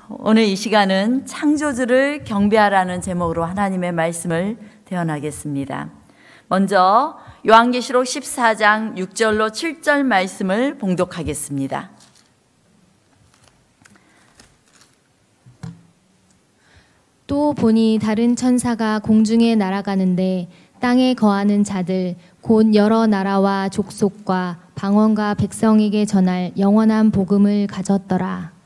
오늘 이 시간은 창조주를 경배하라는 제목으로 하나님의 말씀을 대언하겠습니다. 먼저 요한계시록 14장 6절로 7절 말씀을 봉독하겠습니다. 또 보니 다른 천사가 공중에 날아가는데 땅에 거하는 자들 곧 여러 나라와 족속과 방언과 백성에게 전할 영원한 복음을 가졌더라.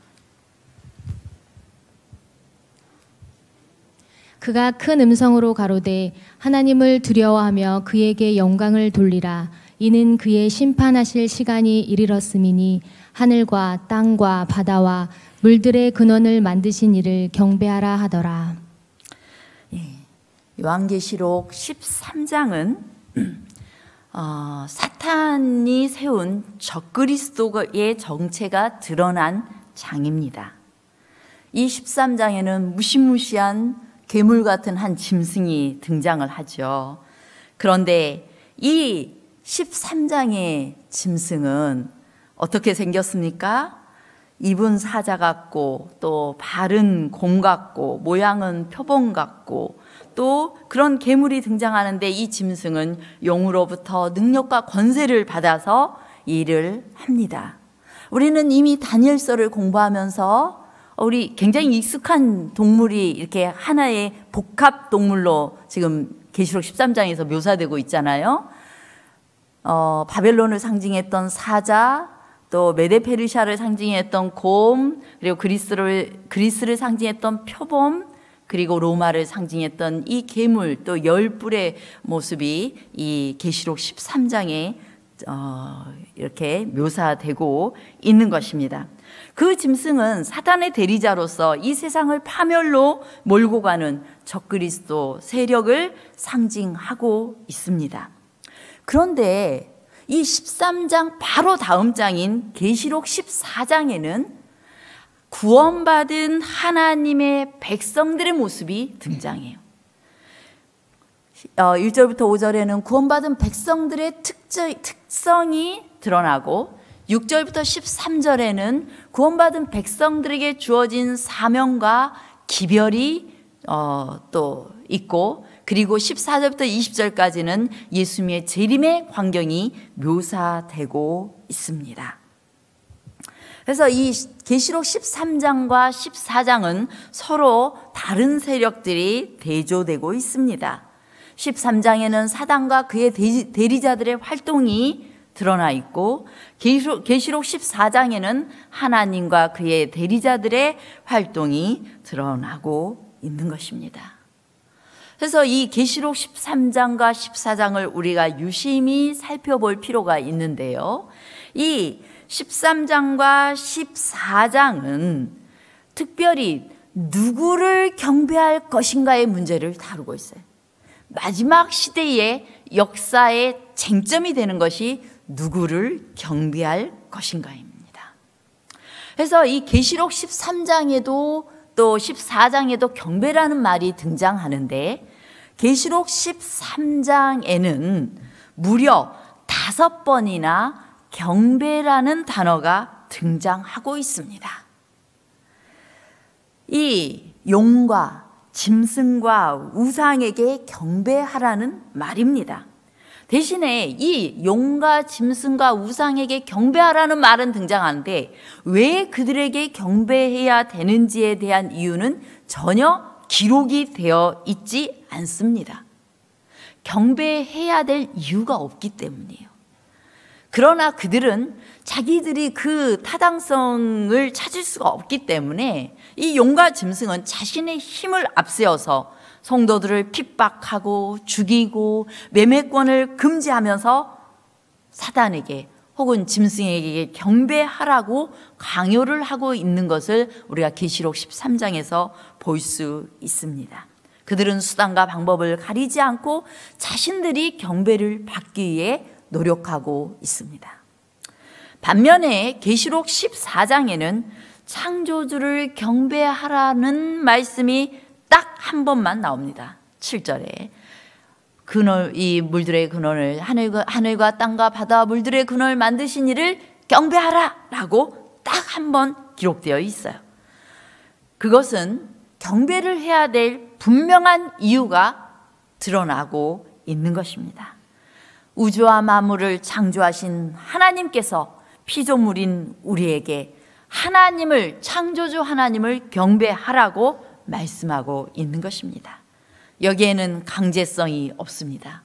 그가 큰 음성으로 가로되 하나님을 두려워하며 그에게 영광을 돌리라. 이는 그의 심판하실 시간이 이르렀음이니 하늘과 땅과 바다와 물들의 근원을 만드신 이를 경배하라 하더라. 요한계시록 13장은 사탄이 세운 적그리스도의 정체가 드러난 장입니다. 이 13장에는 무시무시한 괴물 같은 한 짐승이 등장을 하죠. 그런데 이 13장의 짐승은 어떻게 생겼습니까? 입은 사자 같고 또 발은 곰 같고 모양은 표범 같고 또 그런 괴물이 등장하는데 이 짐승은 용으로부터 능력과 권세를 받아서 일을 합니다. 우리는 이미 다니엘서를 공부하면서 우리 굉장히 익숙한 동물이 이렇게 하나의 복합 동물로 지금 계시록 13장에서 묘사되고 있잖아요. 바벨론을 상징했던 사자, 또 메데페르시아를 상징했던 곰, 그리고 그리스를 상징했던 표범, 그리고 로마를 상징했던 이 괴물, 또 열뿔의 모습이 이 계시록 13장에 이렇게 묘사되고 있는 것입니다. 그 짐승은 사탄의 대리자로서 이 세상을 파멸로 몰고 가는 적그리스도 세력을 상징하고 있습니다. 그런데 이 13장 바로 다음 장인 계시록 14장에는 구원받은 하나님의 백성들의 모습이 등장해요. 1절부터 5절에는 구원받은 백성들의 특성이 드러나고 6절부터 13절에는 구원받은 백성들에게 주어진 사명과 기별이 또 있고, 그리고 14절부터 20절까지는 예수님의 재림의 광경이 묘사되고 있습니다. 그래서 이 계시록 13장과 14장은 서로 다른 세력들이 대조되고 있습니다. 13장에는 사단과 그의 대리자들의 활동이 드러나 있고, 계시록 14장에는 하나님과 그의 대리자들의 활동이 드러나고 있는 것입니다. 그래서 이 계시록 13장과 14장을 우리가 유심히 살펴볼 필요가 있는데요. 이 13장과 14장은 특별히 누구를 경배할 것인가의 문제를 다루고 있어요. 마지막 시대의 역사의 쟁점이 되는 것이 누구를 경배할 것인가입니다. 그래서 이 계시록 13장에도 또 14장에도 경배라는 말이 등장하는데, 계시록 13장에는 무려 5번이나 경배라는 단어가 등장하고 있습니다. 이 용과 짐승과 우상에게 경배하라는 말입니다. 대신에 이 용과 짐승과 우상에게 경배하라는 말은 등장하는데 왜 그들에게 경배해야 되는지에 대한 이유는 전혀 기록이 되어 있지 않습니다. 경배해야 될 이유가 없기 때문이에요. 그러나 그들은 자기들이 그 타당성을 찾을 수가 없기 때문에 이 용과 짐승은 자신의 힘을 앞세워서 성도들을 핍박하고 죽이고 매매권을 금지하면서 사단에게 혹은 짐승에게 경배하라고 강요를 하고 있는 것을 우리가 계시록 13장에서 볼 수 있습니다. 그들은 수단과 방법을 가리지 않고 자신들이 경배를 받기 위해 노력하고 있습니다. 반면에 계시록 14장에는 창조주를 경배하라는 말씀이 딱 한 번만 나옵니다. 7절에 이 물들의 근원을 하늘과 땅과 바다와 물들의 근원을 만드신 이를 경배하라 라고 딱 한 번 기록되어 있어요. 그것은 경배를 해야 될 분명한 이유가 드러나고 있는 것입니다. 우주와 만물을 창조하신 하나님께서 피조물인 우리에게 하나님을, 창조주 하나님을 경배하라고 말씀하고 있는 것입니다. 여기에는 강제성이 없습니다.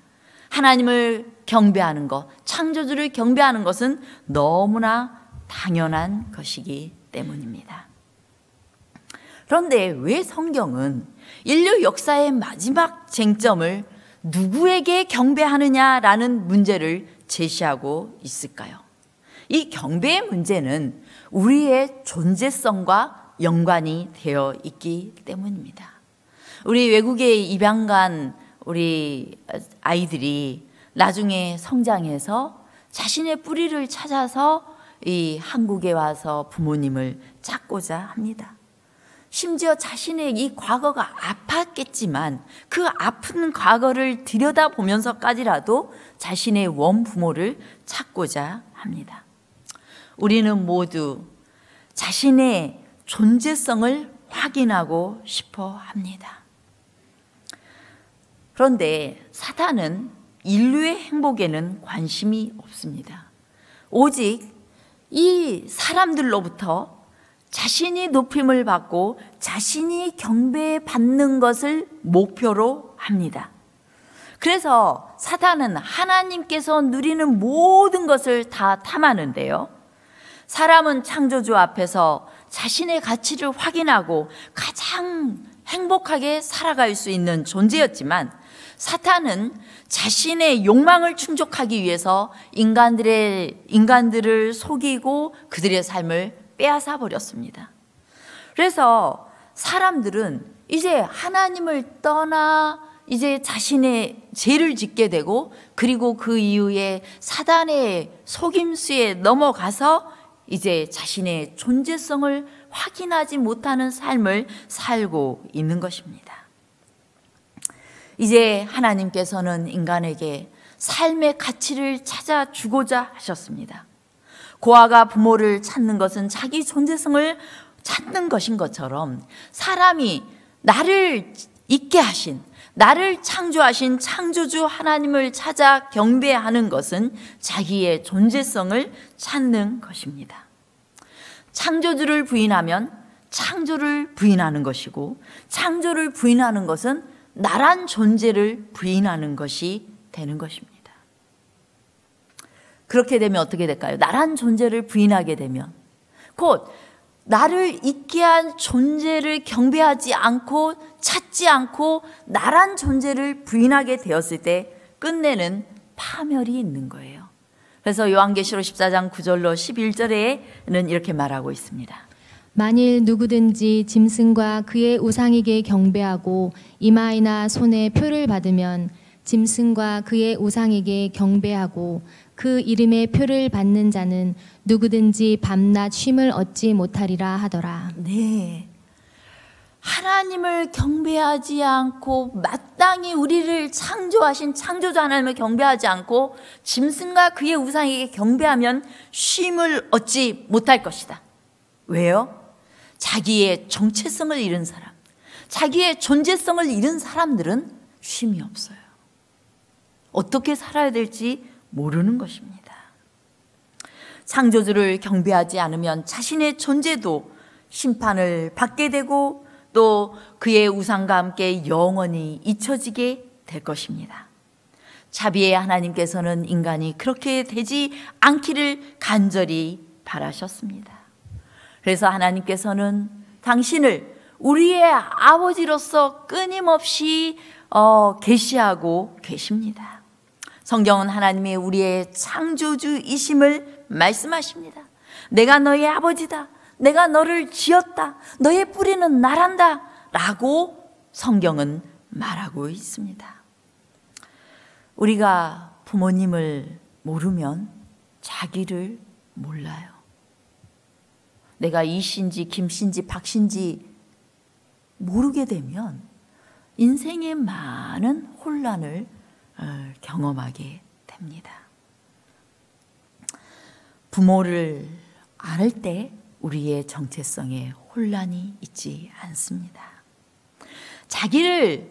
하나님을 경배하는 것, 창조주를 경배하는 것은 너무나 당연한 것이기 때문입니다. 그런데 왜 성경은 인류 역사의 마지막 쟁점을 누구에게 경배하느냐라는 문제를 제시하고 있을까요? 이 경배의 문제는 우리의 존재성과 연관이 되어 있기 때문입니다. 우리 외국에 입양 간 우리 아이들이 나중에 성장해서 자신의 뿌리를 찾아서 이 한국에 와서 부모님을 찾고자 합니다. 심지어 자신의 이 과거가 아팠겠지만 그 아픈 과거를 들여다보면서까지라도 자신의 원부모를 찾고자 합니다. 우리는 모두 자신의 존재성을 확인하고 싶어 합니다. 그런데 사탄은 인류의 행복에는 관심이 없습니다. 오직 이 사람들로부터 자신이 높임을 받고 자신이 경배받는 것을 목표로 합니다. 그래서 사탄은 하나님께서 누리는 모든 것을 다 탐하는데요. 사람은 창조주 앞에서 자신의 가치를 확인하고 가장 행복하게 살아갈 수 있는 존재였지만 사탄은 자신의 욕망을 충족하기 위해서 인간들을 속이고 그들의 삶을 빼앗아 버렸습니다. 그래서 사람들은 이제 하나님을 떠나 이제 자신의 죄를 짓게 되고 그리고 그 이후에 사단의 속임수에 넘어가서 이제 자신의 존재성을 확인하지 못하는 삶을 살고 있는 것입니다. 이제 하나님께서는 인간에게 삶의 가치를 찾아주고자 하셨습니다. 고아가 부모를 찾는 것은 자기 존재성을 찾는 것인 것처럼 사람이 나를 있게 하신, 나를 창조하신 창조주 하나님을 찾아 경배하는 것은 자기의 존재성을 찾는 것입니다. 창조주를 부인하면 창조를 부인하는 것이고 창조를 부인하는 것은 나란 존재를 부인하는 것이 되는 것입니다. 그렇게 되면 어떻게 될까요? 나란 존재를 부인하게 되면 곧 나를 있게 한 존재를 경배하지 않고 찾지 않고 나란 존재를 부인하게 되었을 때 끝내는 파멸이 있는 거예요. 그래서 요한계시록 14장 9절로 11절에는 이렇게 말하고 있습니다. 만일 누구든지 짐승과 그의 우상에게 경배하고 이마이나 손에 표를 받으면 짐승과 그의 우상에게 경배하고 그 이름의 표를 받는 자는 누구든지 밤낮 쉼을 얻지 못하리라 하더라. 네, 하나님을 경배하지 않고 마땅히 우리를 창조하신 창조주 하나님을 경배하지 않고 짐승과 그의 우상에게 경배하면 쉼을 얻지 못할 것이다. 왜요? 자기의 정체성을 잃은 사람, 자기의 존재성을 잃은 사람들은 쉼이 없어요. 어떻게 살아야 될지 모르는 것입니다. 창조주를 경배하지 않으면 자신의 존재도 심판을 받게 되고 또 그의 우상과 함께 영원히 잊혀지게 될 것입니다. 자비의 하나님께서는 인간이 그렇게 되지 않기를 간절히 바라셨습니다. 그래서 하나님께서는 당신을 우리의 아버지로서 끊임없이 계시하고 계십니다. 성경은 하나님이 우리의 창조주이심을 말씀하십니다. 내가 너의 아버지다. 내가 너를 지었다. 너의 뿌리는 나란다. 라고 성경은 말하고 있습니다. 우리가 부모님을 모르면 자기를 몰라요. 내가 이씨인지 김씨인지 박씨인지 모르게 되면 인생의 많은 혼란을 경험하게 됩니다. 부모를 알 때 우리의 정체성에 혼란이 있지 않습니다. 자기를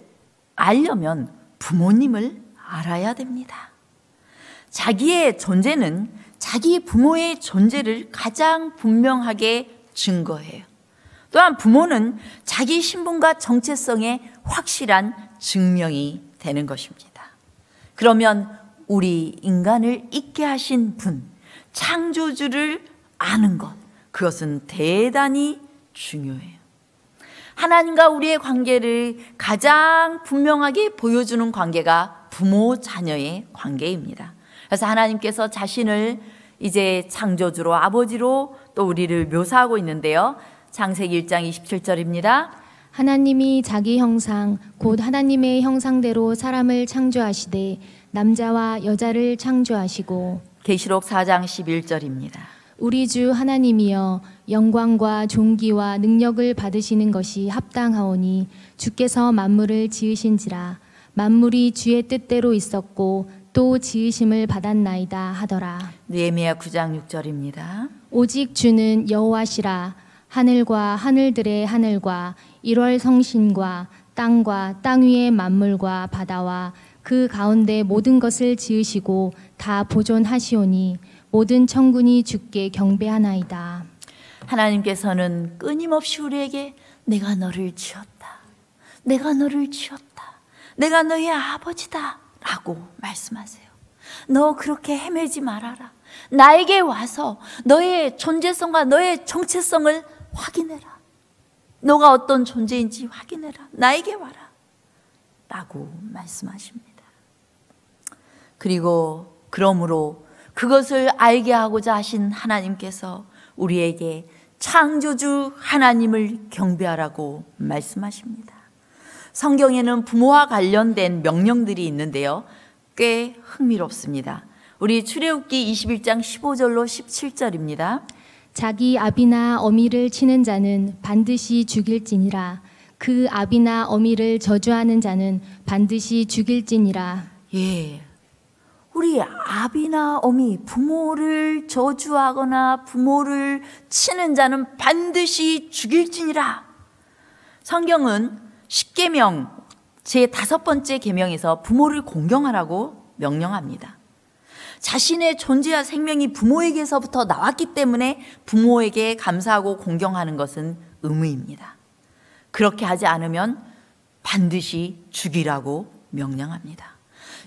알려면 부모님을 알아야 됩니다. 자기의 존재는 자기 부모의 존재를 가장 분명하게 증거해요. 또한 부모는 자기 신분과 정체성의 확실한 증명이 되는 것입니다. 그러면 우리 인간을 있게 하신 분, 창조주를 아는 것, 그것은 대단히 중요해요. 하나님과 우리의 관계를 가장 분명하게 보여주는 관계가 부모 자녀의 관계입니다. 그래서 하나님께서 자신을 이제 창조주로, 아버지로 또 우리를 묘사하고 있는데요. 창세기 1장 27절입니다. 하나님이 자기 형상 곧 하나님의 형상대로 사람을 창조하시되 남자와 여자를 창조하시고 계시록 4장 11절입니다. 우리 주 하나님이여 영광과 존귀와 능력을 받으시는 것이 합당하오니 주께서 만물을 지으신지라 만물이 주의 뜻대로 있었고 또 지으심을 받았나이다 하더라. 느헤미야 9장 6절입니다. 오직 주는 여호와시라 하늘과 하늘들의 하늘과 일월 성신과 땅과 땅 위의 만물과 바다와 그 가운데 모든 것을 지으시고 다 보존하시오니 모든 천군이 주께 경배하나이다. 하나님께서는 끊임없이 우리에게 내가 너를 지었다. 내가 너를 지었다. 내가 너의 아버지다. 라고 말씀하세요. 너 그렇게 헤매지 말아라. 나에게 와서 너의 존재성과 너의 정체성을 확인해라. 너가 어떤 존재인지 확인해라. 나에게 와라. 라고 말씀하십니다. 그리고 그러므로 그것을 알게 하고자 하신 하나님께서 우리에게 창조주 하나님을 경배하라고 말씀하십니다. 성경에는 부모와 관련된 명령들이 있는데요. 꽤 흥미롭습니다. 우리 출애굽기 21장 15절로 17절입니다. 자기 아비나 어미를 치는 자는 반드시 죽일지니라. 그 아비나 어미를 저주하는 자는 반드시 죽일지니라. 예, 우리 아비나 어미, 부모를 저주하거나 부모를 치는 자는 반드시 죽일지니라. 성경은 십계명 제5번째 계명에서 부모를 공경하라고 명령합니다. 자신의 존재와 생명이 부모에게서부터 나왔기 때문에 부모에게 감사하고 공경하는 것은 의무입니다. 그렇게 하지 않으면 반드시 죽이라고 명령합니다.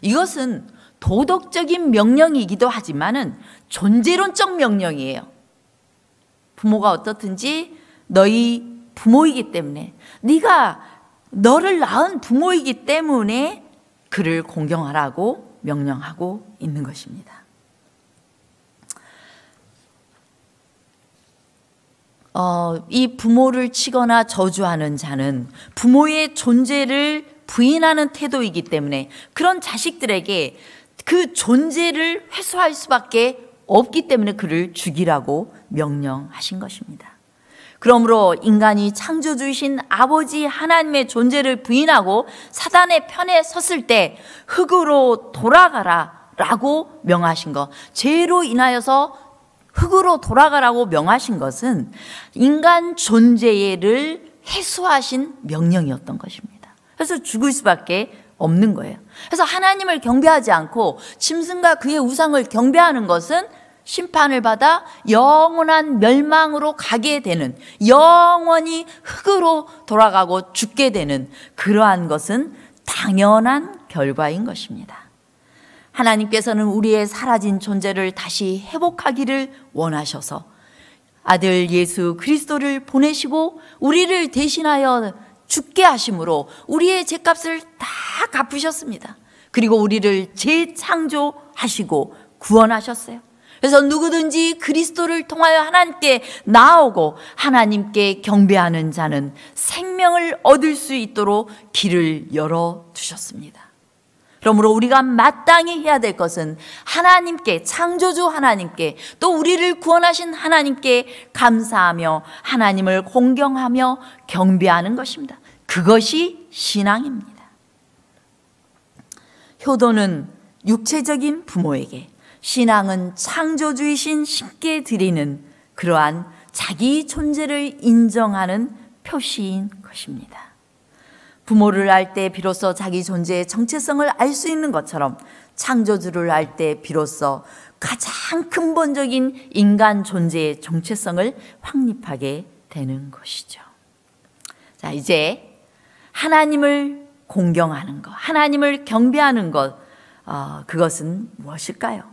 이것은 도덕적인 명령이기도 하지만은 존재론적 명령이에요. 부모가 어떻든지 너희 부모이기 때문에, 네가 너를 낳은 부모이기 때문에 그를 공경하라고 명령하고 있는 것입니다. 이 부모를 치거나 저주하는 자는 부모의 존재를 부인하는 태도이기 때문에 그런 자식들에게 그 존재를 회수할 수밖에 없기 때문에 그를 죽이라고 명령하신 것입니다. 그러므로 인간이 창조주이신 아버지 하나님의 존재를 부인하고 사단의 편에 섰을 때 흙으로 돌아가라 라고 명하신 것, 죄로 인하여서 흙으로 돌아가라고 명하신 것은 인간 존재를 해소하신 명령이었던 것입니다. 그래서 죽을 수밖에 없는 거예요. 그래서 하나님을 경배하지 않고 짐승과 그의 우상을 경배하는 것은 심판을 받아 영원한 멸망으로 가게 되는, 영원히 흙으로 돌아가고 죽게 되는 그러한 것은 당연한 결과인 것입니다. 하나님께서는 우리의 사라진 존재를 다시 회복하기를 원하셔서 아들 예수 그리스도를 보내시고 우리를 대신하여 죽게 하심으로 우리의 죄값을 다 갚으셨습니다. 그리고 우리를 재창조하시고 구원하셨어요. 그래서 누구든지 그리스도를 통하여 하나님께 나오고 하나님께 경배하는 자는 생명을 얻을 수 있도록 길을 열어두셨습니다. 그러므로 우리가 마땅히 해야 될 것은 하나님께, 창조주 하나님께, 또 우리를 구원하신 하나님께 감사하며 하나님을 공경하며 경배하는 것입니다. 그것이 신앙입니다. 효도는 육체적인 부모에게, 신앙은 창조주이신 신께 드리는 그러한 자기 존재를 인정하는 표시인 것입니다. 부모를 알 때 비로소 자기 존재의 정체성을 알 수 있는 것처럼 창조주를 알 때 비로소 가장 근본적인 인간 존재의 정체성을 확립하게 되는 것이죠. 자, 이제 하나님을 공경하는 것, 하나님을 경배하는 것, 그것은 무엇일까요?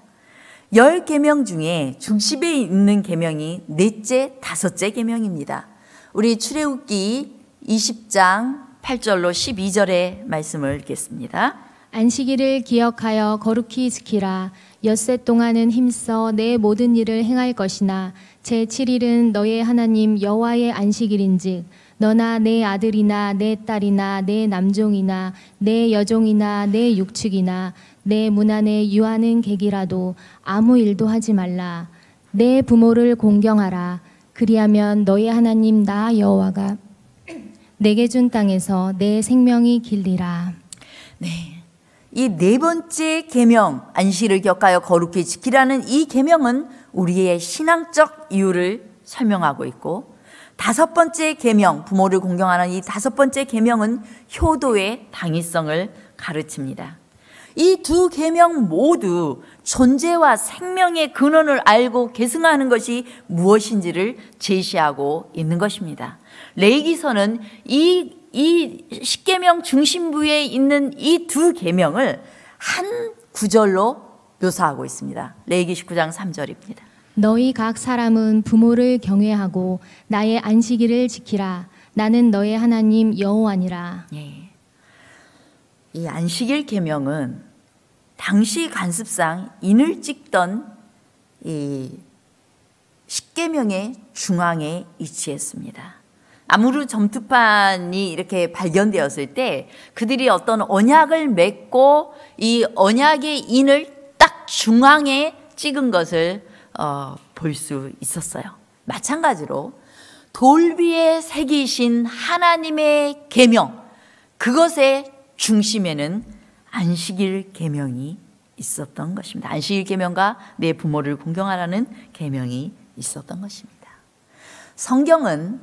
10계명 중에 중심에 있는 계명이 넷째, 다섯째 계명입니다. 우리 출애굽기 20장 8절로 12절의 말씀을 읽겠습니다. 안식일을 기억하여 거룩히 지키라. 엿새 동안은 힘써 내 모든 일을 행할 것이나 제7일은 너의 하나님 여호와의 안식일인즉 너나 내 아들이나 내 딸이나 내 남종이나 내 여종이나 내 육축이나 내 문 안에 유하는 객이라도 아무 일도 하지 말라. 내 부모를 공경하라. 그리하면 너의 하나님 나 여호와가 내게 준 땅에서 내 생명이 길리라. 네. 이 네 번째 계명, 안식일을 기억하여 거룩히 지키라는 이 계명은 우리의 신앙적 이유를 설명하고 있고, 다섯 번째 계명, 부모를 공경하는 이 다섯 번째 계명은 효도의 당위성을 가르칩니다. 이 두 계명 모두 존재와 생명의 근원을 알고 계승하는 것이 무엇인지를 제시하고 있는 것입니다. 레위기서는 이 10계명 중심부에 있는 이 두 계명을 한 구절로 묘사하고 있습니다. 레위기 19장 3절입니다. 너희 각 사람은 부모를 경외하고 나의 안식일을 지키라. 나는 너의 하나님 여호와니라. 예. 이 안식일 계명은 당시 관습상 인을 찍던 이 10계명의 중앙에 위치했습니다. 아무르 점투판이 이렇게 발견되었을 때 그들이 어떤 언약을 맺고 이 언약의 인을 딱 중앙에 찍은 것을 볼 수 있었어요. 마찬가지로 돌 위에 새기신 하나님의 계명, 그것의 중심에는 안식일 계명이 있었던 것입니다. 안식일 계명과 내 부모를 공경하라는 계명이 있었던 것입니다. 성경은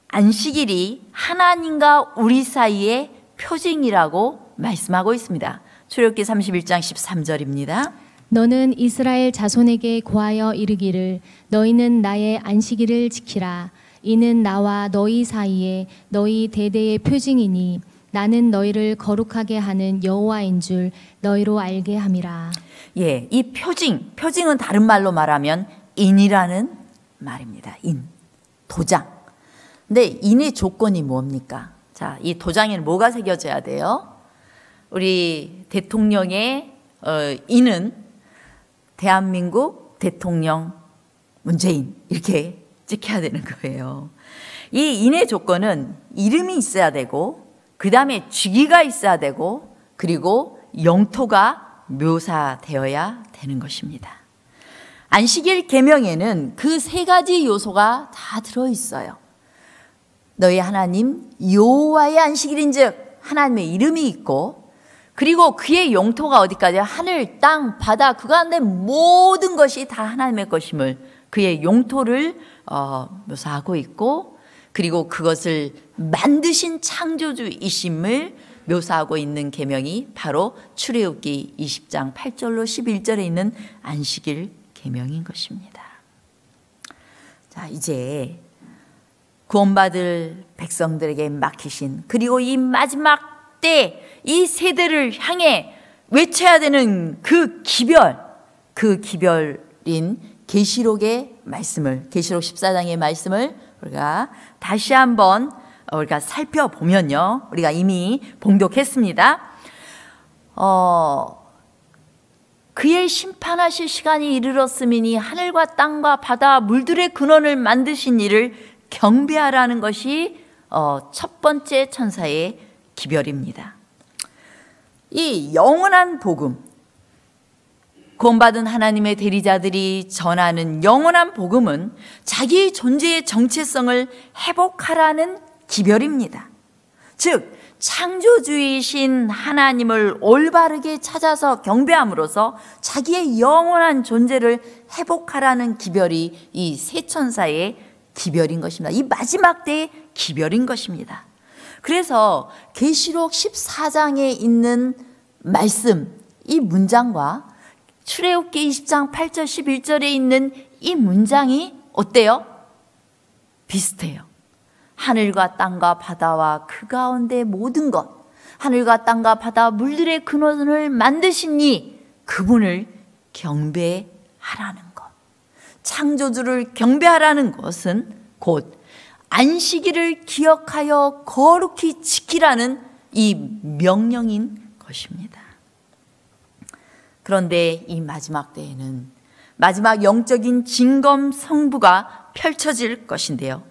안식일이 하나님과 우리 사이의 표징이라고 말씀하고 있습니다. 출애굽기 31장 13절입니다. 너는 이스라엘 자손에게 고하여 이르기를 너희는 나의 안식일을 지키라. 이는 나와 너희 사이에 너희 대대의 표징이니 나는 너희를 거룩하게 하는 여호와인 줄 너희로 알게 함이라. 예, 이 표징은 다른 말로 말하면 인이라는 말입니다. 인, 도장. 근데 인의 조건이 뭡니까? 자, 이 도장에는 뭐가 새겨져야 돼요? 우리 대통령의 인은 대한민국 대통령 문재인 이렇게 찍혀야 되는 거예요. 이 인의 조건은 이름이 있어야 되고, 그 다음에 직위가 있어야 되고, 그리고 영토가 묘사되어야 되는 것입니다. 안식일 계명에는 그 세 가지 요소가 다 들어있어요. 너희 하나님 여호와의 안식일인즉 하나님의 이름이 있고, 그리고 그의 영토가 어디까지요? 하늘, 땅, 바다, 그 가운데 모든 것이 다 하나님의 것임을, 그의 영토를 묘사하고 있고, 그리고 그것을 만드신 창조주이심을 묘사하고 있는 계명이 바로 출애굽기 20장 8절로 11절에 있는 안식일 계명인 것입니다. 자, 이제 구원받을 백성들에게 맡기신, 그리고 이 마지막 때 이 세대를 향해 외쳐야 되는 그 기별인 계시록의 말씀을, 계시록 14장의 말씀을 우리가 다시 한번 우리가 살펴보면요, 우리가 이미 봉독했습니다. 그의 심판하실 시간이 이르렀음이니 하늘과 땅과 바다와 물들의 근원을 만드신 이를 경배하라는 것이 첫 번째 천사의 기별입니다. 이 영원한 복음, 구원받은 하나님의 대리자들이 전하는 영원한 복음은 자기 존재의 정체성을 회복하라는 기별입니다. 즉 창조주이신 하나님을 올바르게 찾아서 경배함으로써 자기의 영원한 존재를 회복하라는 기별이 이 세 천사의 기별인 것입니다. 이 마지막 때의 기별인 것입니다. 그래서 계시록 14장에 있는 말씀, 이 문장과 출애굽기 20장 8절 11절에 있는 이 문장이 어때요? 비슷해요. 하늘과 땅과 바다와 그 가운데 모든 것, 하늘과 땅과 바다 물들의 근원을 만드신 이 그분을 경배하라는 것. 창조주를 경배하라는 것은 곧 안식일을 기억하여 거룩히 지키라는 이 명령인 것입니다. 그런데 이 마지막 때에는 마지막 영적인 진검성부가 펼쳐질 것인데요.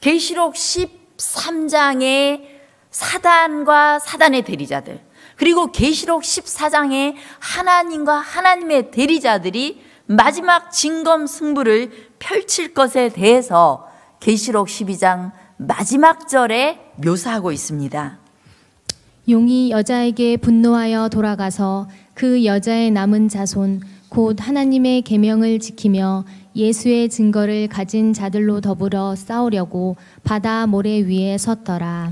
계시록 13장의 사단과 사단의 대리자들, 그리고 계시록 14장의 하나님과 하나님의 대리자들이 마지막 진검승부를 펼칠 것에 대해서 계시록 12장 마지막 절에 묘사하고 있습니다. 용이 여자에게 분노하여 돌아가서 그 여자의 남은 자손 곧 하나님의 계명을 지키며 예수의 증거를 가진 자들로 더불어 싸우려고 바다 모래 위에 섰더라.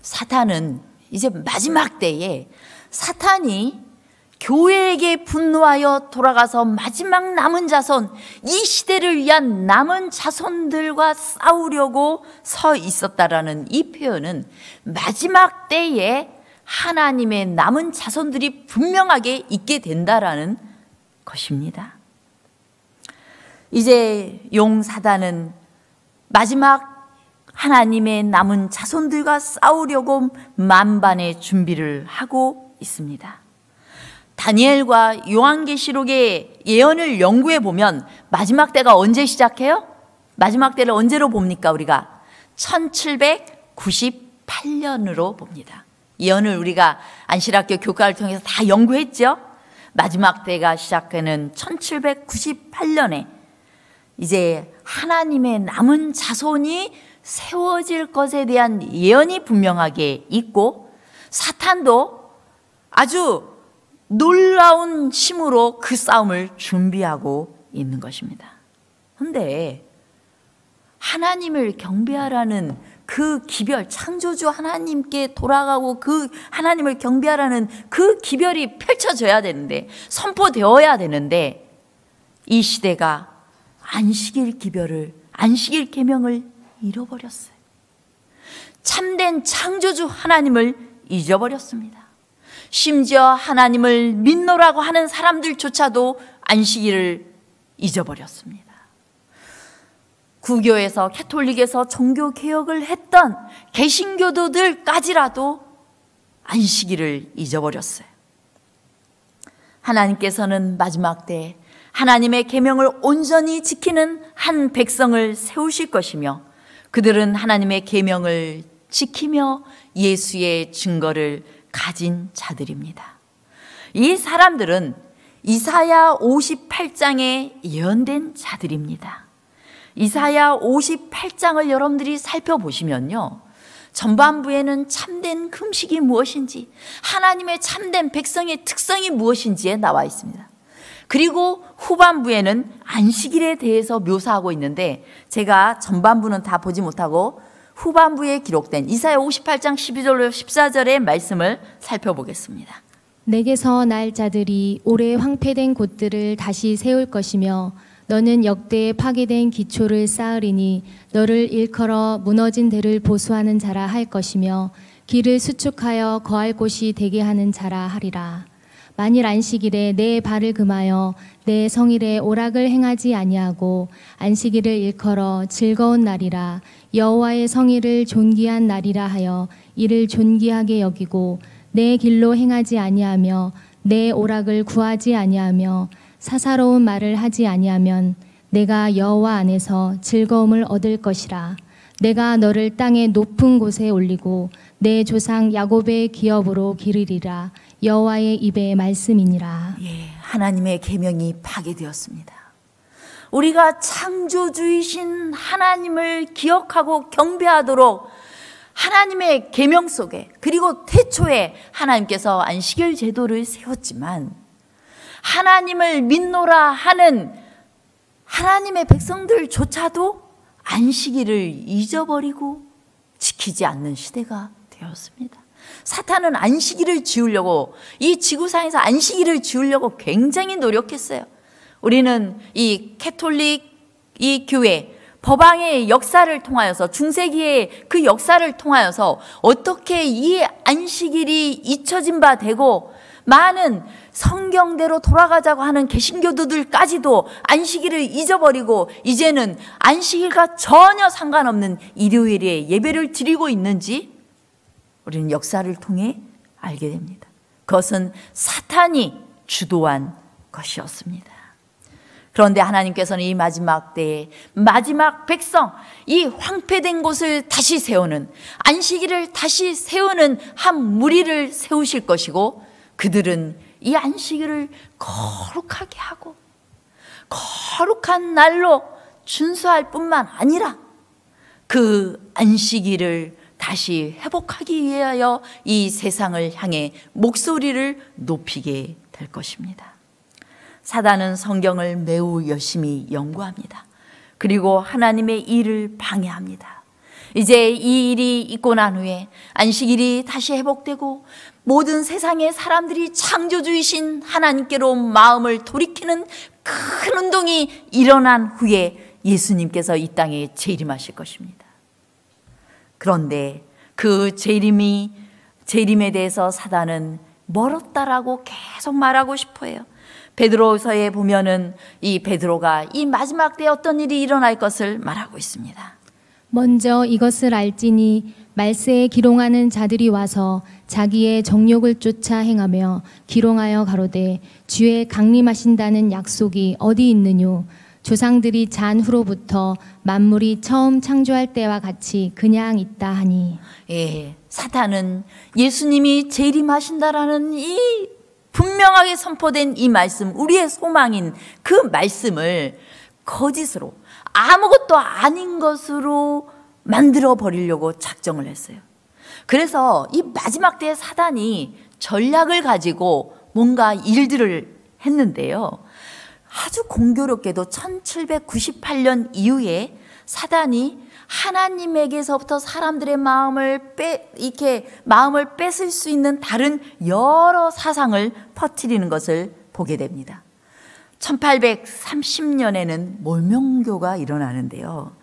사탄은 이제 마지막 때에 사탄이 교회에게 분노하여 돌아가서 마지막 남은 자손, 이 시대를 위한 남은 자손들과 싸우려고 서 있었다라는 이 표현은 마지막 때에 하나님의 남은 자손들이 분명하게 있게 된다라는 것입니다. 이제 용 사단은 마지막 하나님의 남은 자손들과 싸우려고 만반의 준비를 하고 있습니다. 다니엘과 요한계시록의 예언을 연구해 보면 마지막 때가 언제 시작해요? 마지막 때를 언제로 봅니까? 우리가 1798년으로 봅니다. 예언을 우리가 안실학교 교과를 통해서 다 연구했죠. 마지막 때가 시작되는 1798년에 이제 하나님의 남은 자손이 세워질 것에 대한 예언이 분명하게 있고, 사탄도 아주 놀라운 힘으로 그 싸움을 준비하고 있는 것입니다. 그런데 하나님을 경배하라는 그 기별, 창조주 하나님께 돌아가고 그 하나님을 경배하라는 그 기별이 펼쳐져야 되는데, 선포되어야 되는데, 이 시대가 안식일 기별을, 안식일 계명을 잃어버렸어요. 참된 창조주 하나님을 잊어버렸습니다. 심지어 하나님을 믿노라고 하는 사람들조차도 안식일을 잊어버렸습니다. 구교에서, 캐톨릭에서 종교 개혁을 했던 개신교도들까지라도 안식일을 잊어버렸어요. 하나님께서는 마지막 때 하나님의 계명을 온전히 지키는 한 백성을 세우실 것이며, 그들은 하나님의 계명을 지키며 예수의 증거를 가진 자들입니다. 이 사람들은 이사야 58장에 예언된 자들입니다. 이사야 58장을 여러분들이 살펴보시면요, 전반부에는 참된 금식이 무엇인지, 하나님의 참된 백성의 특성이 무엇인지에 나와 있습니다. 그리고 후반부에는 안식일에 대해서 묘사하고 있는데, 제가 전반부는 다 보지 못하고 후반부에 기록된 이사야 58장 12절로 14절의 말씀을 살펴보겠습니다. 내게서 날 자들이 오래 황폐된 곳들을 다시 세울 것이며, 너는 역대에 파괴된 기초를 쌓으리니 너를 일컬어 무너진 데를 보수하는 자라 할 것이며, 길을 수축하여 거할 곳이 되게 하는 자라 하리라. 만일 안식일에 내 발을 금하여 내 성일에 오락을 행하지 아니하고 안식일을 일컬어 즐거운 날이라, 여호와의 성일을 존귀한 날이라 하여 이를 존귀하게 여기고, 내 길로 행하지 아니하며 내 오락을 구하지 아니하며 사사로운 말을 하지 아니하면 내가 여호와 안에서 즐거움을 얻을 것이라. 내가 너를 땅의 높은 곳에 올리고 내 조상 야곱의 기업으로 기르리라. 여호와의 입의 말씀이니라. 예, 하나님의 계명이 파괴되었습니다. 우리가 창조주이신 하나님을 기억하고 경배하도록 하나님의 계명 속에, 그리고 태초에 하나님께서 안식일 제도를 세웠지만, 하나님을 믿노라 하는 하나님의 백성들조차도 안식일을 잊어버리고 지키지 않는 시대가 되었습니다. 사탄은 안식일을 지우려고, 이 지구상에서 안식일을 지우려고 굉장히 노력했어요. 우리는 이 캐톨릭 이 교회 법왕의 역사를 통하여서, 중세기의 그 역사를 통하여서 어떻게 이 안식일이 잊혀진 바 되고, 많은 성경대로 돌아가자고 하는 개신교도들까지도 안식일을 잊어버리고 이제는 안식일과 전혀 상관없는 일요일에 예배를 드리고 있는지 우리는 역사를 통해 알게 됩니다. 그것은 사탄이 주도한 것이었습니다. 그런데 하나님께서는 이 마지막 때에 마지막 백성, 이 황폐된 곳을 다시 세우는, 안식일을 다시 세우는 한 무리를 세우실 것이고, 그들은 이 안식일을 거룩하게 하고 거룩한 날로 준수할 뿐만 아니라 그 안식일을 다시 회복하기 위하여 이 세상을 향해 목소리를 높이게 될 것입니다. 사단은 성경을 매우 열심히 연구합니다. 그리고 하나님의 일을 방해합니다. 이제 이 일이 있고 난 후에 안식일이 다시 회복되고 모든 세상의 사람들이 창조주이신 하나님께로 마음을 돌이키는 큰 운동이 일어난 후에 예수님께서 이 땅에 재림하실 것입니다. 그런데 그 재림에 대해서 사단은 멀었다라고 계속 말하고 싶어 해요. 베드로서에 보면은 이 베드로가 이 마지막 때에 어떤 일이 일어날 것을 말하고 있습니다. 먼저 이것을 알지니 말세에 기롱하는 자들이 와서 자기의 정욕을 쫓아 행하며 기롱하여 가로되 주의 강림하신다는 약속이 어디 있느뇨? 조상들이 잔 후로부터 만물이 처음 창조할 때와 같이 그냥 있다 하니. 예, 사탄은 예수님이 재림하신다라는 이 분명하게 선포된 이 말씀, 우리의 소망인 그 말씀을 거짓으로, 아무것도 아닌 것으로 만들어 버리려고 작정을 했어요. 그래서 이 마지막 때에 사단이 전략을 가지고 뭔가 일들을 했는데요. 아주 공교롭게도 1798년 이후에 사단이 하나님에게서부터 사람들의 마음을 뺏을 수 있는 다른 여러 사상을 퍼뜨리는 것을 보게 됩니다. 1830년에는 몰몬교가 일어나는데요.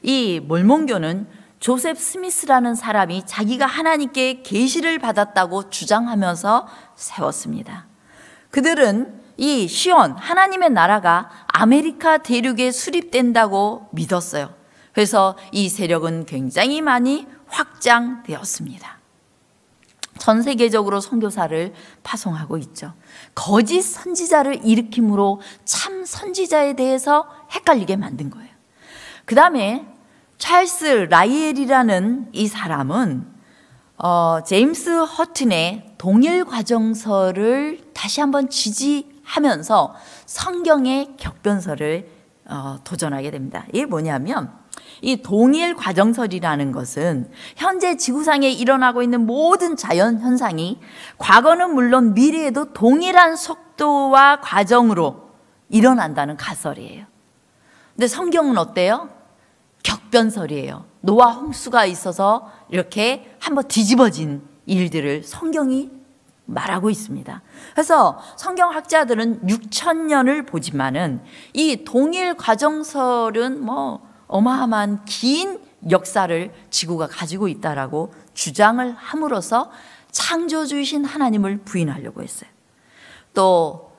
이 몰몬교는 조셉 스미스라는 사람이 자기가 하나님께 계시를 받았다고 주장하면서 세웠습니다. 그들은 이 시온, 하나님의 나라가 아메리카 대륙에 수립된다고 믿었어요. 그래서 이 세력은 굉장히 많이 확장되었습니다. 전 세계적으로 선교사를 파송하고 있죠. 거짓 선지자를 일으킴으로 참 선지자에 대해서 헷갈리게 만든 거예요. 그 다음에 찰스 라이엘이라는 이 사람은 제임스 허튼의 동일 과정서를 다시 한번 지지하면서 성경의 격변서를 도전하게 됩니다. 이게 뭐냐면, 이 동일 과정설이라는 것은 현재 지구상에 일어나고 있는 모든 자연 현상이 과거는 물론 미래에도 동일한 속도와 과정으로 일어난다는 가설이에요. 근데 성경은 어때요? 격변설이에요. 노아 홍수가 있어서 이렇게 한번 뒤집어진 일들을 성경이 말하고 있습니다. 그래서 성경학자들은 6,000년을 보지만은 이 동일 과정설은 어마어마한 긴 역사를 지구가 가지고 있다라고 주장을 함으로써 창조주이신 하나님을 부인하려고 했어요. 또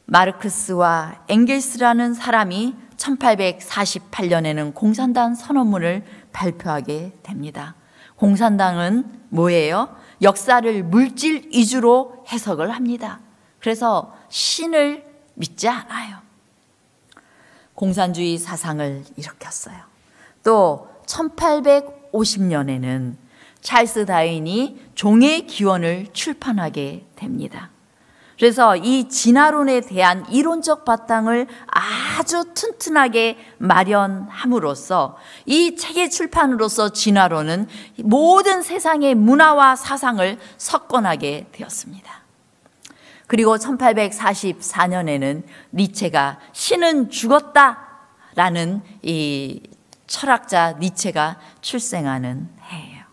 마르크스와 엥겔스라는 사람이 1848년에는 공산당 선언문을 발표하게 됩니다. 공산당은 뭐예요? 역사를 물질 위주로 해석을 합니다. 그래서 신을 믿지 않아요. 공산주의 사상을 일으켰어요. 또 1850년에는 찰스 다윈이 종의 기원을 출판하게 됩니다. 그래서 이 진화론에 대한 이론적 바탕을 아주 튼튼하게 마련함으로써 이 책의 출판으로서 진화론은 모든 세상의 문화와 사상을 석권하게 되었습니다. 그리고 1844년에는 니체가 신은 죽었다라는 이 철학자 니체가 출생하는 해예요.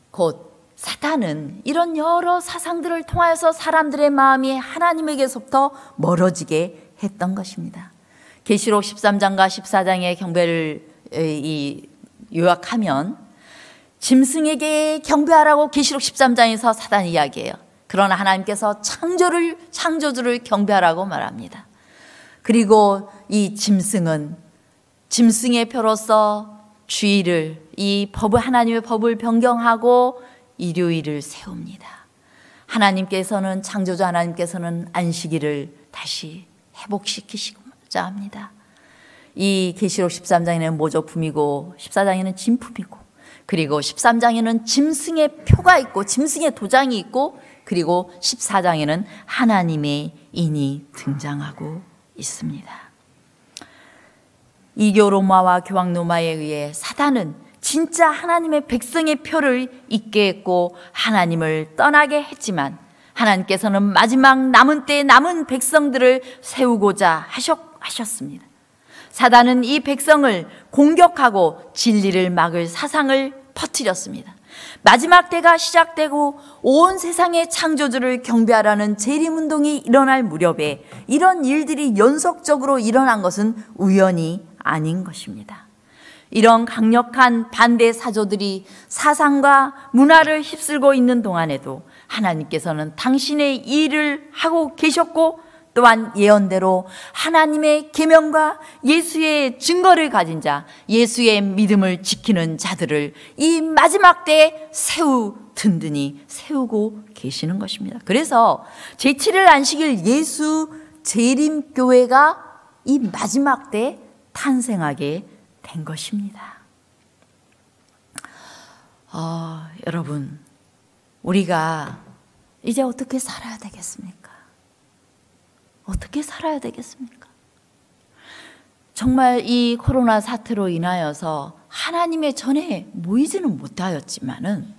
곧 사탄은 이런 여러 사상들을 통하여서 사람들의 마음이 하나님에게서부터 멀어지게 했던 것입니다. 계시록 13장과 14장의 경배를 요약하면 짐승에게 경배하라고 계시록 13장에서 사단이 이야기해요. 그러나 하나님께서 창조주를 경배하라고 말합니다. 그리고 이 짐승은 짐승의 표로서 주일을, 이 법을, 하나님의 법을 변경하고 일요일을 세웁니다. 하나님께서는, 창조주 하나님께서는 안식일을 다시 회복시키시고자 합니다. 이 계시록 13장에는 모조품이고 14장에는 진품이고, 그리고 13장에는 짐승의 표가 있고 짐승의 도장이 있고, 그리고 14장에는 하나님의 인이 등장하고 있습니다. 이교 로마와 교황 로마에 의해 사단은 진짜 하나님의 백성의 표를 잊게 했고 하나님을 떠나게 했지만, 하나님께서는 마지막 남은 때에 남은 백성들을 세우고자 하셨습니다. 사단은 이 백성을 공격하고 진리를 막을 사상을 퍼뜨렸습니다. 마지막 때가 시작되고 온 세상의 창조주를 경배하라는 재림운동이 일어날 무렵에 이런 일들이 연속적으로 일어난 것은 우연이 아닌 것입니다. 이런 강력한 반대 사조들이 사상과 문화를 휩쓸고 있는 동안에도 하나님께서는 당신의 일을 하고 계셨고, 또한 예언대로 하나님의 계명과 예수의 증거를 가진 자, 예수의 믿음을 지키는 자들을 이 마지막 때에 든든히 세우고 계시는 것입니다. 그래서 제7일 안식일 예수 재림교회가 이 마지막 때에 탄생하게 된 것입니다. 여러분, 우리가 이제 어떻게 살아야 되겠습니까? 어떻게 살아야 되겠습니까? 정말 이 코로나 사태로 인하여서 하나님의 전에 모이지는 못하였지만은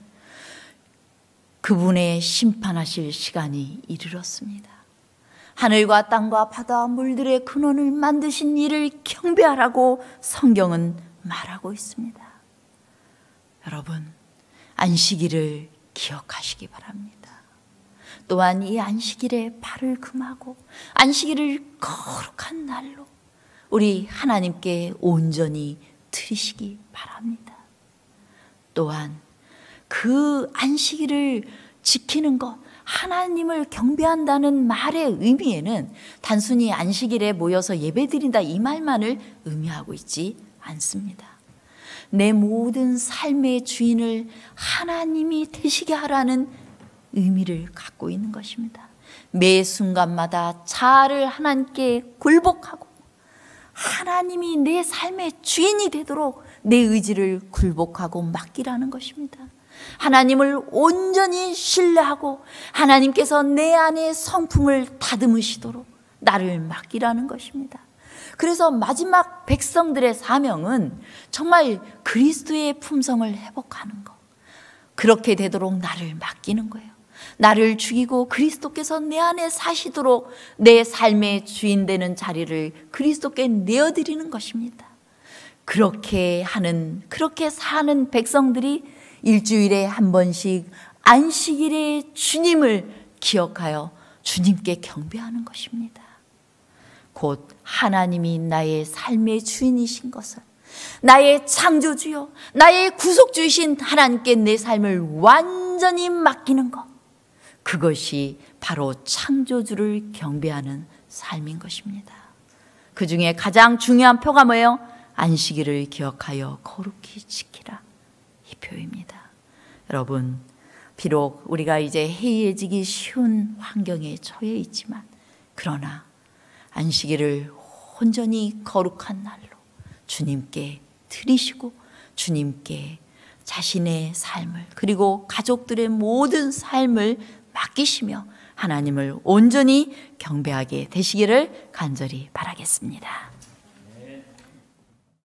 그분의 심판하실 시간이 이르렀습니다. 하늘과 땅과 바다와 물들의 근원을 만드신 이를 경배하라고 성경은 말하고 있습니다. 여러분, 안식일을 기억하시기 바랍니다. 또한 이 안식일에 발을 금하고 안식일을 거룩한 날로 우리 하나님께 온전히 드리시기 바랍니다. 또한 그 안식일을 지키는 것, 하나님을 경배한다는 말의 의미에는 단순히 안식일에 모여서 예배드린다 이 말만을 의미하고 있지 않습니다. 내 모든 삶의 주인을 하나님이 되시게 하라는 의미를 갖고 있는 것입니다. 매 순간마다 자아를 하나님께 굴복하고 하나님이 내 삶의 주인이 되도록 내 의지를 굴복하고 맡기라는 것입니다. 하나님을 온전히 신뢰하고 하나님께서 내 안에 성품을 다듬으시도록 나를 맡기라는 것입니다. 그래서 마지막 백성들의 사명은 정말 그리스도의 품성을 회복하는 것, 그렇게 되도록 나를 맡기는 거예요. 나를 죽이고 그리스도께서 내 안에 사시도록 내 삶의 주인 되는 자리를 그리스도께 내어드리는 것입니다. 그렇게 사는 백성들이 일주일에 한 번씩 안식일에 주님을 기억하여 주님께 경배하는 것입니다. 곧 하나님이 나의 삶의 주인이신 것을, 나의 창조주요 나의 구속주이신 하나님께 내 삶을 완전히 맡기는 것, 그것이 바로 창조주를 경배하는 삶인 것입니다. 그 중에 가장 중요한 표가 뭐예요? 안식일을 기억하여 거룩히 지키라, 이 표입니다. 여러분, 비록 우리가 이제 해이해지기 쉬운 환경에 처해 있지만, 그러나 안식일을 온전히 거룩한 날로 주님께 드리시고 주님께 자신의 삶을, 그리고 가족들의 모든 삶을 맡기시며 하나님을 온전히 경배하게 되시기를 간절히 바라겠습니다.